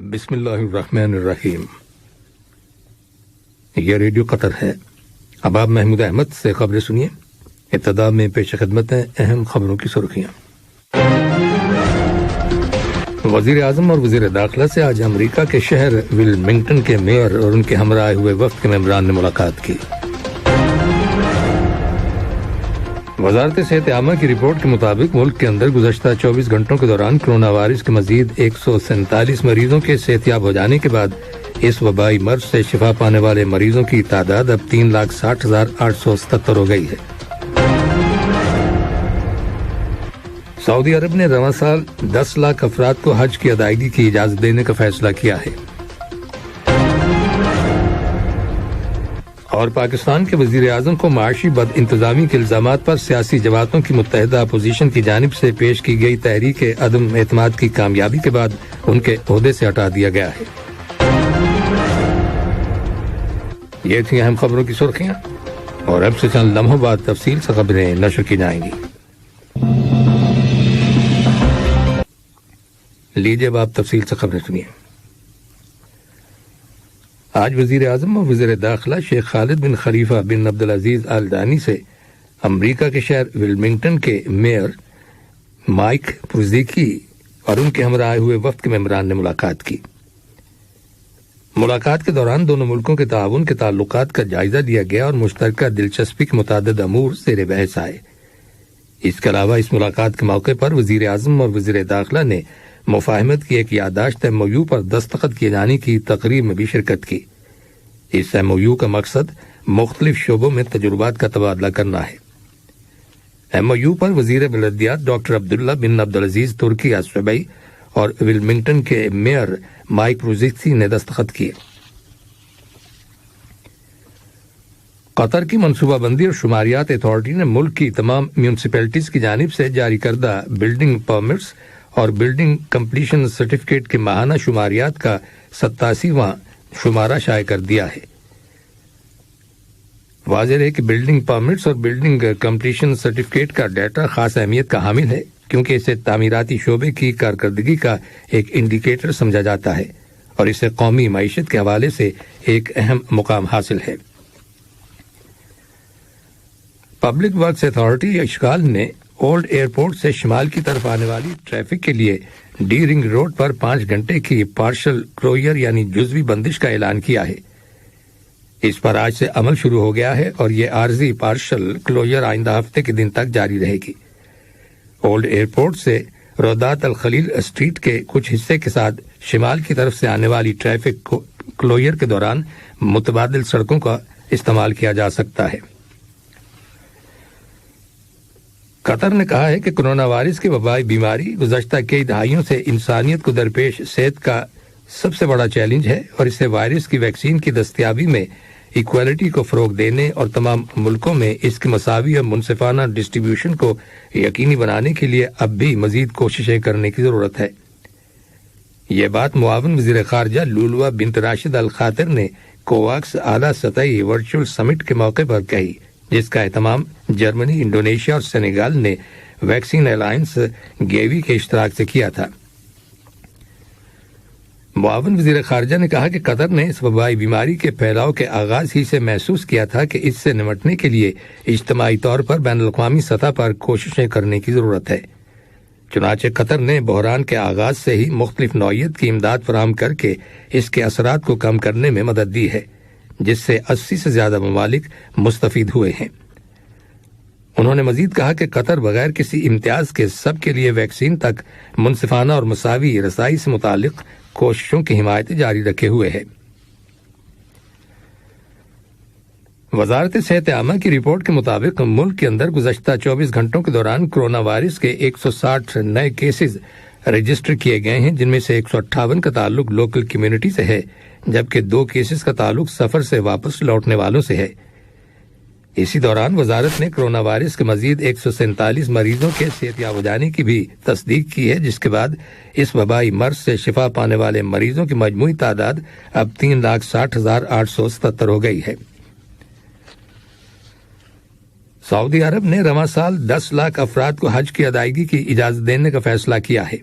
बिस्मिल्लाहिर्रहमानिर्रहीम। ये radio Qatar है। अब आप महमूद अहमद से खबरें सुनिए। इब्तिदा में पेश खिदमत है अहम खबरों की सुर्खियां। वजीर आजम और वजीर दाखिला से आज अमरीका के शहर विल्मिंगटन के मेयर और उनके हमरा आए हुए वफ्द के मेंबरान ने मुलाकात की। वजारत सेहत आमा की रिपोर्ट के मुताबिक मुल्क के अंदर गुज़श्ता 24 घंटों के दौरान कोरोना वायरस के मजीद 147 मरीजों के सेहतियाब हो जाने के बाद इस वबाई मर्ज से शिफा पाने वाले मरीजों की तादाद अब 3,60,877 हो गई है। सऊदी अरब ने रवां साल 10 लाख अफराद को हज की अदायगी की इजाजत देने का फैसला किया है। और पाकिस्तान के वजीर आजम को माशी बद इंतजामी के इल्जामात पर सियासी जमातों की मुत्तहिदा अपोजिशन की जानिब से पेश की गई तहरीक अदम एतमाद की कामयाबी के बाद उनके ओहदे से हटा दिया गया है। ये थी अहम खबरों की सुर्खियां और अब से चंद लम्हों बाद तफसील से खबरें नशर की जाएंगी। लीजिए अब आप तफसील से खबरें सुनिए। आज वजीर आजम और वजीर दाखिला शेख खालिद बिन खलीफा बिन अब्दुल अजीज अल दानी से अमरीका के शहर विल्मिंगटन के मेयर माइक पुरज़िकी और उनके हमरा आए हुए वफ्द के मेंबरान ने मुलाकात की। मुलाकात के दौरान दोनों मुल्कों के ताउन के ताल्लुकात का जायजा लिया गया और मुश्तरका दिलचस्पी के मुतादिद अमूर ज़ेर बहस आए। इसके अलावा इस मुलाकात के मौके पर वजीर आजम और वजीर दाखिला ने मुफाहमत की एक यादाश्त MOU पर दस्तखत किए जाने की तकरीब में भी शिरकत की। इस MOU का मकसद मुख्तलिफ शोबों में तजुर्बात का तबादला करना है। MOU पर वजीर बलदियात डॉक्टर अब्दुल्ला बिन अब्दुल अजीज तुर्की अस्वबई और विल्मिंगटन के मेयर माइक पुरज़िकी ने दस्तखत किए। कतर की मनसूबाबंदी और शुमारियात अथॉरिटी ने मुल्क की तमाम म्यूनसिपैलिटीज की जानिब से जारी करदा बिल्डिंग परमिट्स और बिल्डिंग कंप्लीशन सर्टिफिकेट के माहाना शुमारियात का 87वां शुमारा शाये कर दिया है। वाज़ेह है कि बिल्डिंग परमिट्स और बिल्डिंग कंप्लीशन सर्टिफिकेट का डाटा खास अहमियत का हामिल है, क्योंकि इसे तामीराती शोबे की कारकर्दगी का एक इंडिकेटर समझा जाता है और इसे कौमी मईशत के हवाले से एक अहम मुकाम हासिल है। पब्लिक वर्क्स अथॉरिटी इश्काल ने ओल्ड एयरपोर्ट से शिमाल की तरफ आने वाली ट्रैफिक के लिए डी रिंग रोड पर 5 घंटे की पार्शल क्लोजर यानी जुज़वी बंदिश का ऐलान किया है। इस पर आज से अमल शुरू हो गया है और ये आर्जी पार्शल क्लोजर आइंदा हफ्ते के दिन तक जारी रहेगी। ओल्ड एयरपोर्ट से रोदात अल खलील स्ट्रीट के कुछ हिस्से के साथ शिमाल की तरफ से आने वाली ट्रैफिक क्लोजर के दौरान मुतबादिल सड़कों का इस्तेमाल किया जा सकता है। कतर ने कहा है कि कोरोना वायरस की वबाई बीमारी गुज़श्ता कई दहाइयों से इंसानियत को दरपेश सेहत का सबसे बड़ा चैलेंज है और इससे वायरस की वैक्सीन की दस्तयाबी में इक्वालिटी को फ़रोग देने और तमाम मुल्कों में इसकी मसावी और मुनसिफाना डिस्ट्रीब्यूशन को यकीनी बनाने के लिए अब भी मजीद कोशिशें करने की ज़रूरत है। ये बात मुआविन वज़ीर ख़ारजा लुलवा बिन्त राशिद अल खातिर ने कोवाक्स आला सतही वर्चुअल समिट के मौके पर कही, जिसका एहतमाम जर्मनी, इंडोनेशिया और सेनेगाल ने वैक्सीन अलायंस गेवी के इश्तराक से किया था। मुआविन वज़ीर ख़ारजा ने कहा कि कतर ने इस वबाई बीमारी के फैलाव के आगाज ही से महसूस किया था कि इससे निपटने के लिए इज्तिमाई तौर पर बैनुल-अक़वामी सतह पर कोशिशें करने की ज़रूरत है। चुनांचे कतर ने बहरान के आगाज से ही मुख्तलिफ नौइयत की इमदाद फराहम करके इसके असरात को कम करने में मदद दी है, जिससे 80 से ज्यादा ममालिक मुस्तफीद हुए हैं। उन्होंने मजीद कहा कि कतर बगैर किसी इम्तियाज के सबके लिए वैक्सीन तक मुनसिफाना और मसावी रसाई से मुतालिक कोशिशों की हिमायत जारी रखे हुए है। वजारत सेहत आमा की रिपोर्ट के मुताबिक मुल्क के अंदर गुज़श्ता 24 घंटों के दौरान कोरोना वायरस के 160 नए केसेस रजिस्टर किए गए हैं, जिनमें से 158 का ताल्लुक लोकल कम्युनिटी से है, जबकि 2 केसेस का ताल्लुक सफर से वापस लौटने वालों से है। इसी दौरान वजारत ने कोरोना वायरस के मजीद 147 मरीजों के सेहतियाब हो जाने की भी तस्दीक की है, जिसके बाद इस वबाई मर्ज से शिफा पाने वाले मरीजों की मजमूई तादाद अब 3,60,877 हो गई है। सऊदी अरब ने रवां साल 10 लाख अफराद को हज की अदायगी की इजाजत देने का फैसला किया है।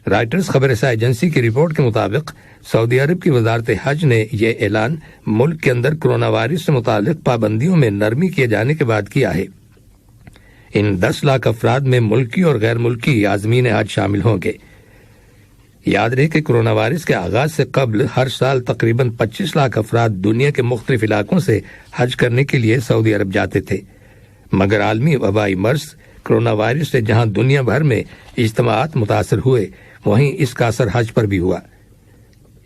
رائٹرز خبر رساں ایجنسی کی رپورٹ کے مطابق سعودی عرب کی وزارت حج نے یہ اعلان ملک کے اندر کرونا وائرس سے متعلق پابندیوں میں نرمی کیے جانے کے بعد کیا ہے۔ ان 10 لاکھ افراد میں ملکی اور غیر ملکی عازمین حج شامل ہوں گے۔ یاد رہے کہ کرونا وائرس کے آغاز سے قبل ہر سال تقریباً 25 لاکھ افراد دنیا کے مختلف علاقوں سے حج کرنے کے لیے سعودی عرب جاتے تھے، مگر عالمی وبائی مرض کرونا وائرس سے جہاں دنیا بھر میں اجتماعات متاثر ہوئے، وہیں اس کا اثر حج پر بھی ہوا۔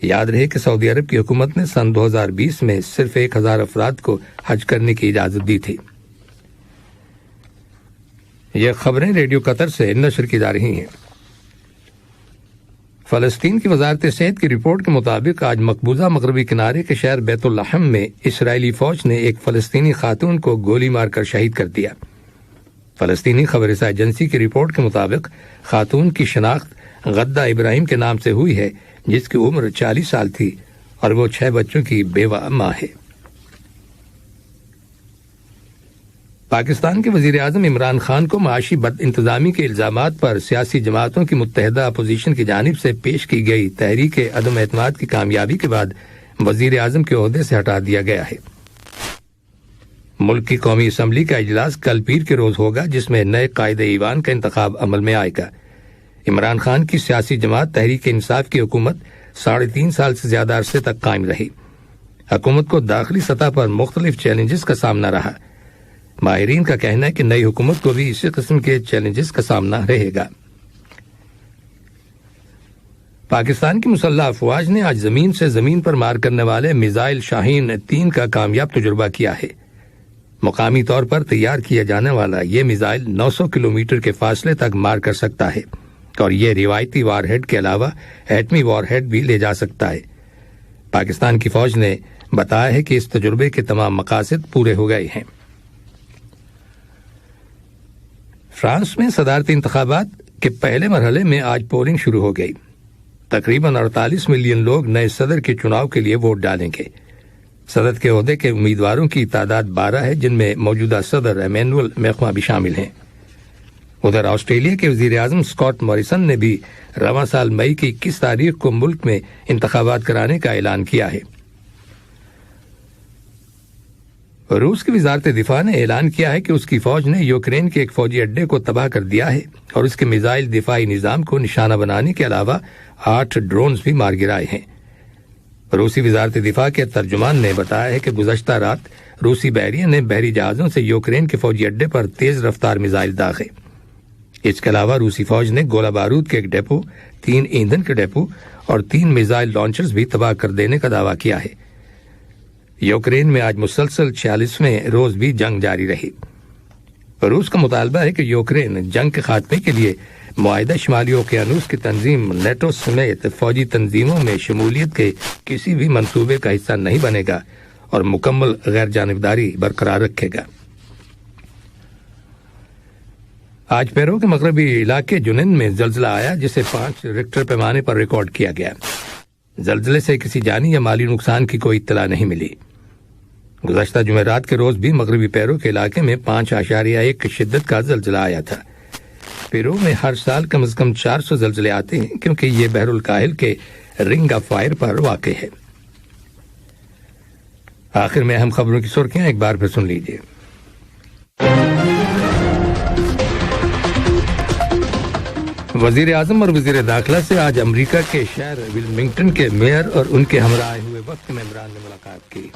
یاد رہے کہ سعودی عرب کی حکومت نے سن 2020 میں صرف 1000 افراد کو حج کرنے کی اجازت دی تھی۔ یہ خبریں ریڈیو قطر سے نشر کی جا رہی ہیں۔ فلسطین کی وزارت صحت کی رپورٹ کے مطابق آج مقبوضہ مغربی کنارے کے شہر بیت اللحم میں اسرائیلی فوج نے ایک فلسطینی خاتون کو گولی مار کر شہید کر دیا۔ فلسطینی خبر رساں ایجنسی کی رپورٹ کے مطابق خاتون کی شناخت غدہ ابراہیم کے نام سے ہوئی ہے، جس کی عمر 40 سال تھی اور وہ 6 بچوں کی بیوہ ماں ہے۔ پاکستان کے وزیر اعظم عمران خان کو معاشی بد انتظامی کے الزامات پر سیاسی جماعتوں کی متحدہ اپوزیشن کی جانب سے پیش کی گئی تحریک عدم اعتماد کی کامیابی کے بعد وزیر اعظم کے عہدے سے ہٹا دیا گیا ہے۔ ملک کی قومی اسمبلی کا اجلاس کل پیر کے روز ہوگا، جس میں نئے قائد ایوان کا انتخاب عمل میں آئے گا۔ عمران خان کی سیاسی جماعت تحریک انصاف کی حکومت 3.5 سال سے زیادہ عرصے تک قائم رہی۔ حکومت کو داخلی سطح پر مختلف چیلنجز کا سامنا رہا۔ ماہرین کا کہنا ہے کہ نئی حکومت کو بھی اسی قسم کے چیلنجز کا سامنا رہے گا۔ پاکستان کی مسلح افواج نے آج زمین سے زمین پر مار کرنے والے میزائل شاہین 3 کا کامیاب تجربہ کیا ہے۔ مقامی طور پر تیار کیا جانے والا یہ میزائل 900 کلومیٹر کے فاصلے تک مار کر سکتا ہے اور یہ روایتی وار ہیڈ کے علاوہ ایٹمی وار ہیڈ بھی لے جا سکتا ہے۔ پاکستان کی فوج نے بتایا ہے کہ اس تجربے کے تمام مقاصد پورے ہو گئے ہیں۔ فرانس میں صدارتی انتخابات کے پہلے مرحلے میں آج پولنگ شروع ہو گئی۔ تقریباً 48 ملین لوگ نئے صدر کے چناؤ کے لیے ووٹ ڈالیں گے۔ صدر کے عہدے کے امیدواروں کی تعداد 12 ہے، جن میں موجودہ صدر ایمینول میخواں بھی شامل ہیں۔ ادھر آسٹریلیا کے وزیر اعظم اسکاٹ موریسن نے بھی رواں سال مئی کی 21 تاریخ کو ملک میں انتخابات کرانے کا اعلان کیا ہے۔ روس کی وزارت دفاع نے اعلان کیا ہے کہ اس کی فوج نے یوکرین کے ایک فوجی اڈے کو تباہ کر دیا ہے اور اس کے میزائل دفاعی نظام کو نشانہ بنانے کے علاوہ 8 ڈرونز بھی مار گرائے ہیں۔ روسی وزارت دفاع کے ترجمان نے بتایا ہے کہ گزشتہ رات روسی بحریہ نے بحری جہازوں سے یوکرین کے فوجی اڈے پر تیز رفتار میزائل داغے۔ اس کے علاوہ روسی فوج نے گولہ بارود کے ایک ڈیپو، 3 ایندھن کے ڈیپو اور 3 میزائل لانچرز بھی تباہ کر دینے کا دعویٰ کیا ہے۔ یوکرین میں آج مسلسل 46ویں روز بھی جنگ جاری رہی۔ روس کا مطالبہ ہے کہ یوکرین جنگ کے خاتمے کے لیے معاہدہ شمالی اوقیانوس کی تنظیم نیٹو سمیت فوجی تنظیموں میں شمولیت کے کسی بھی منصوبے کا حصہ نہیں بنے گا اور مکمل غیر جانبداری برقرار رکھے گا۔ آج پیرو کے مغربی علاقے جنین میں زلزلہ آیا، جسے 5 ریکٹر پیمانے پر ریکارڈ کیا گیا۔ زلزلے سے کسی جانی یا مالی نقصان کی کوئی اطلاع نہیں ملی۔ گزشتہ جمعرات کے روز بھی مغربی پیرو کے علاقے میں 5.1 شدت کا زلزلہ آیا تھا۔ پیرو میں ہر سال کم از کم 400 زلزلے آتے ہیں، کیونکہ یہ بحر الکاہل کے رنگ آف فائر پر واقع ہے۔ آخر میں اہم خبروں کی سرخیاں ایک بار پھر سن لیجیے۔ وزیر اعظم اور وزیر داخلہ سے آج امریکہ کے شہر ولمنگٹن کے میئر اور ان کے ہمراہ آئے ہوئے وفد ممبران نے ملاقات کی۔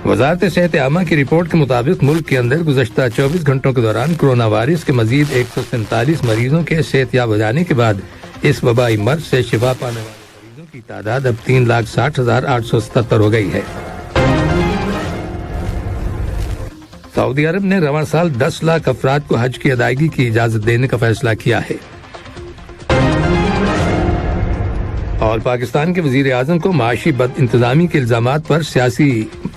وزارت صحت عامہ کی رپورٹ کے مطابق ملک کے اندر گزشتہ 24 گھنٹوں کے دوران کرونا وائرس کے مزید 147 مریضوں کے صحت یاب ہو جانے کے بعد اس وبائی مرض سے شفا پانے والے مریضوں کی تعداد اب 3,60,877 ہو گئی ہے۔ سعودی عرب نے رواں سال 10 لاکھ افراد کو حج کی ادائیگی کی اجازت دینے کا فیصلہ کیا ہے، اور پاکستان کے وزیر اعظم کو معاشی بد انتظامی کے الزامات پر سیاسی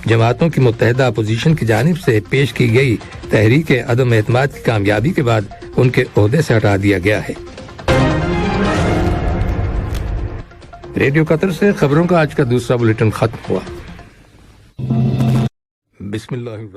جماعتوں کی متحدہ اپوزیشن کی جانب سے پیش کی گئی تحریک عدم اعتماد کی کامیابی کے بعد ان کے عہدے سے ہٹا دیا گیا ہے۔ ریڈیو قطر سے خبروں کا آج کا دوسرا بلیٹن ختم ہوا۔ بسم اللہ الرحمن